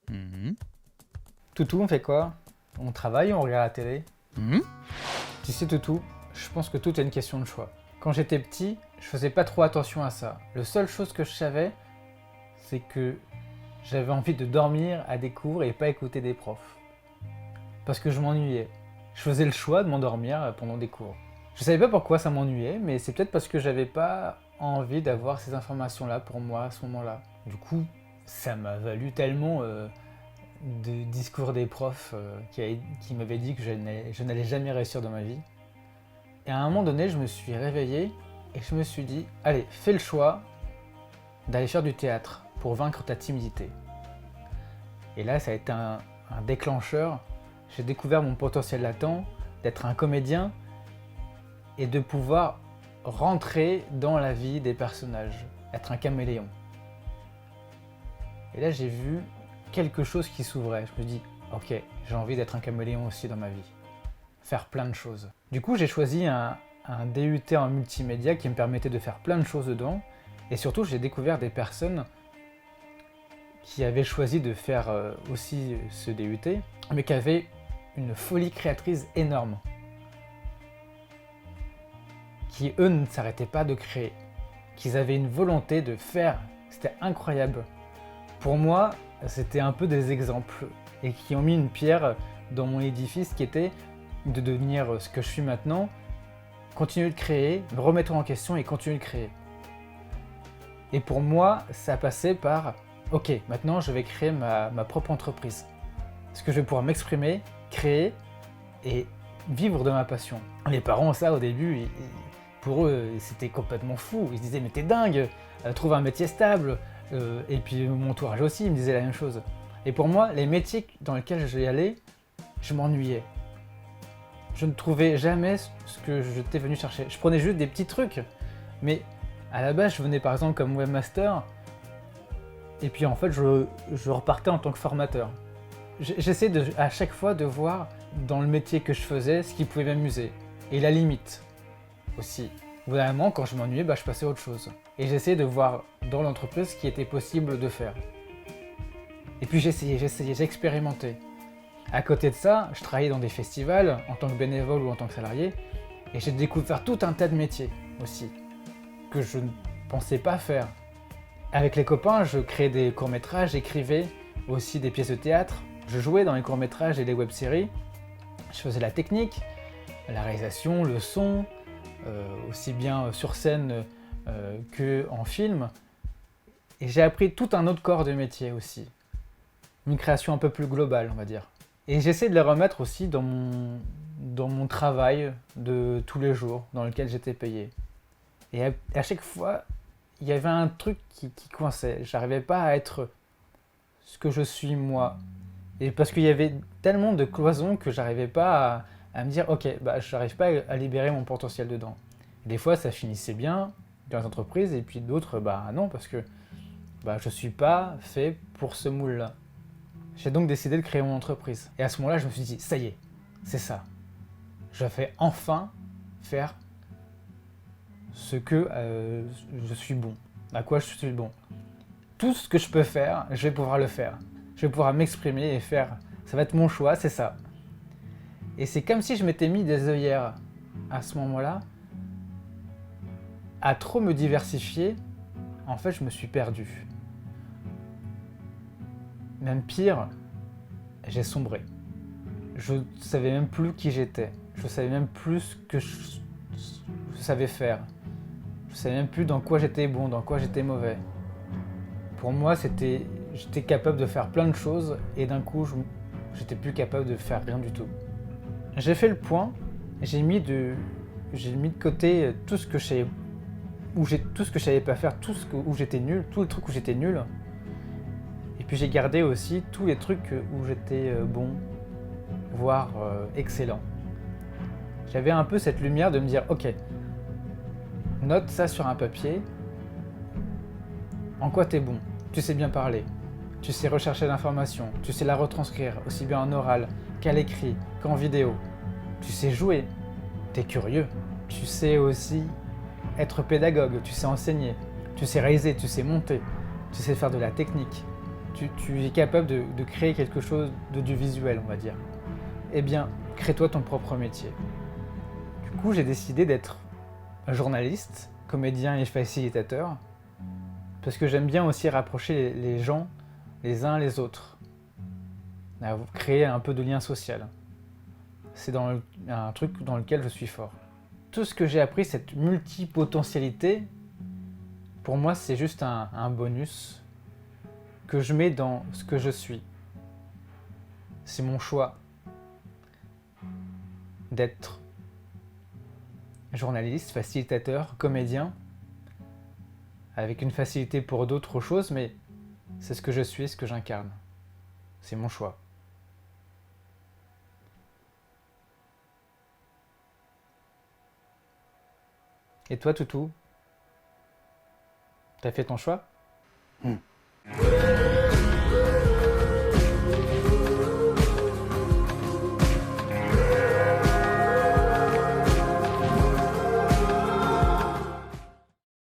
Mhm. Toutou, on fait quoi? On travaille ou on regarde la télé? Mhm. Tu sais, Toutou, je pense que tout est une question de choix. Quand j'étais petit, je faisais pas trop attention à ça. La seule chose que je savais, c'est que j'avais envie de dormir à des cours et pas écouter des profs. Parce que je m'ennuyais. Je faisais le choix de m'endormir pendant des cours. Je savais pas pourquoi ça m'ennuyait, mais c'est peut-être parce que j'avais pas envie d'avoir ces informations-là pour moi à ce moment-là. Du coup, ça m'a valu tellement de discours des profs qui m'avaient dit que je n'allais jamais réussir dans ma vie. Et à un moment donné, je me suis réveillé et je me suis dit, allez, fais le choix d'aller faire du théâtre pour vaincre ta timidité. Et là, ça a été un déclencheur. J'ai découvert mon potentiel latent d'être un comédien et de pouvoir rentrer dans la vie des personnages, être un caméléon. Et là, j'ai vu quelque chose qui s'ouvrait. Je me dis, ok, j'ai envie d'être un caméléon aussi dans ma vie. Faire plein de choses. Du coup, j'ai choisi un DUT en multimédia qui me permettait de faire plein de choses dedans. Et surtout, j'ai découvert des personnes qui avaient choisi de faire aussi ce DUT, mais qui avaient une folie créatrice énorme. Qui, eux, ne s'arrêtaient pas de créer. Qu'ils avaient une volonté de faire. C'était incroyable. Pour moi, c'était un peu des exemples. Et qui ont mis une pierre dans mon édifice qui était de devenir ce que je suis maintenant, continuer de créer, me remettre en question et continuer de créer. Et pour moi, ça passait par ok, maintenant je vais créer ma propre entreprise. Parce que je vais pouvoir m'exprimer, créer et vivre de ma passion. Les parents, ça au début, pour eux, c'était complètement fou. Ils se disaient mais t'es dingue, trouve un métier stable. Et puis mon entourage aussi, il me disait la même chose. Et pour moi, les métiers dans lesquels je vais aller, je m'ennuyais. Je ne trouvais jamais ce que j'étais venu chercher. Je prenais juste des petits trucs. Mais à la base, je venais par exemple comme webmaster. Et puis en fait, je repartais en tant que formateur. J'essaie à chaque fois de voir dans le métier que je faisais ce qui pouvait m'amuser. Et la limite aussi. Au bout d'un moment, quand je m'ennuyais, je passais à autre chose. Et j'essayais de voir dans l'entreprise ce qui était possible de faire. Et puis j'expérimentais. À côté de ça, je travaillais dans des festivals en tant que bénévole ou en tant que salarié et j'ai découvert tout un tas de métiers aussi que je ne pensais pas faire. Avec les copains, je créais des courts-métrages, j'écrivais aussi des pièces de théâtre, je jouais dans les courts-métrages et les web-séries, je faisais la technique, la réalisation, le son, aussi bien sur scène qu'en film. Et j'ai appris tout un autre corps de métier aussi. Une création un peu plus globale, on va dire. Et j'essaie de les remettre aussi dans mon travail de tous les jours, dans lequel j'étais payé. Et à chaque fois, il y avait un truc qui coinçait. J'arrivais pas à être ce que je suis moi. Et parce qu'il y avait tellement de cloisons que j'arrivais pas à me dire, ok, j'arrive pas à libérer mon potentiel dedans. Et des fois, ça finissait bien dans les entreprises, et puis d'autres, non, parce que je suis pas fait pour ce moule-là. J'ai donc décidé de créer mon entreprise. Et à ce moment-là, je me suis dit, ça y est, c'est ça. Je vais enfin faire ce que je suis bon, à quoi je suis bon. Tout ce que je peux faire, je vais pouvoir le faire. Je vais pouvoir m'exprimer et faire. Ça va être mon choix, c'est ça. Et c'est comme si je m'étais mis des œillères à ce moment-là. À trop me diversifier, en fait, je me suis perdu. Même pire, j'ai sombré. Je ne savais même plus qui j'étais. Je ne savais même plus ce que je savais faire. Je ne savais même plus dans quoi j'étais bon, dans quoi j'étais mauvais. Pour moi, j'étais capable de faire plein de choses et d'un coup, j'étais plus capable de faire rien du tout. J'ai fait le point, j'ai mis de côté tout ce que je savais pas faire, où j'étais nul, tous les trucs où j'étais nul. Et puis j'ai gardé aussi tous les trucs où j'étais bon, voire excellent. J'avais un peu cette lumière de me dire, ok, note ça sur un papier. En quoi t'es bon? Tu sais bien parler, tu sais rechercher l'information, tu sais la retranscrire, aussi bien en oral qu'à l'écrit, qu'en vidéo. Tu sais jouer, t'es curieux, tu sais aussi être pédagogue, tu sais enseigner, tu sais réaliser, tu sais monter, tu sais faire de la technique, tu es capable de créer quelque chose d'audiovisuel, on va dire. Eh bien, crée-toi ton propre métier. Du coup, j'ai décidé d'être journaliste, comédien et facilitateur, parce que j'aime bien aussi rapprocher les gens les uns les autres, créer un peu de lien social. C'est un truc dans lequel je suis fort. Tout ce que j'ai appris, cette multipotentialité, pour moi, c'est juste un bonus que je mets dans ce que je suis. C'est mon choix d'être journaliste, facilitateur, comédien, avec une facilité pour d'autres choses, mais c'est ce que je suis, ce que j'incarne. C'est mon choix. Et toi, Toutou, t'as fait ton choix ?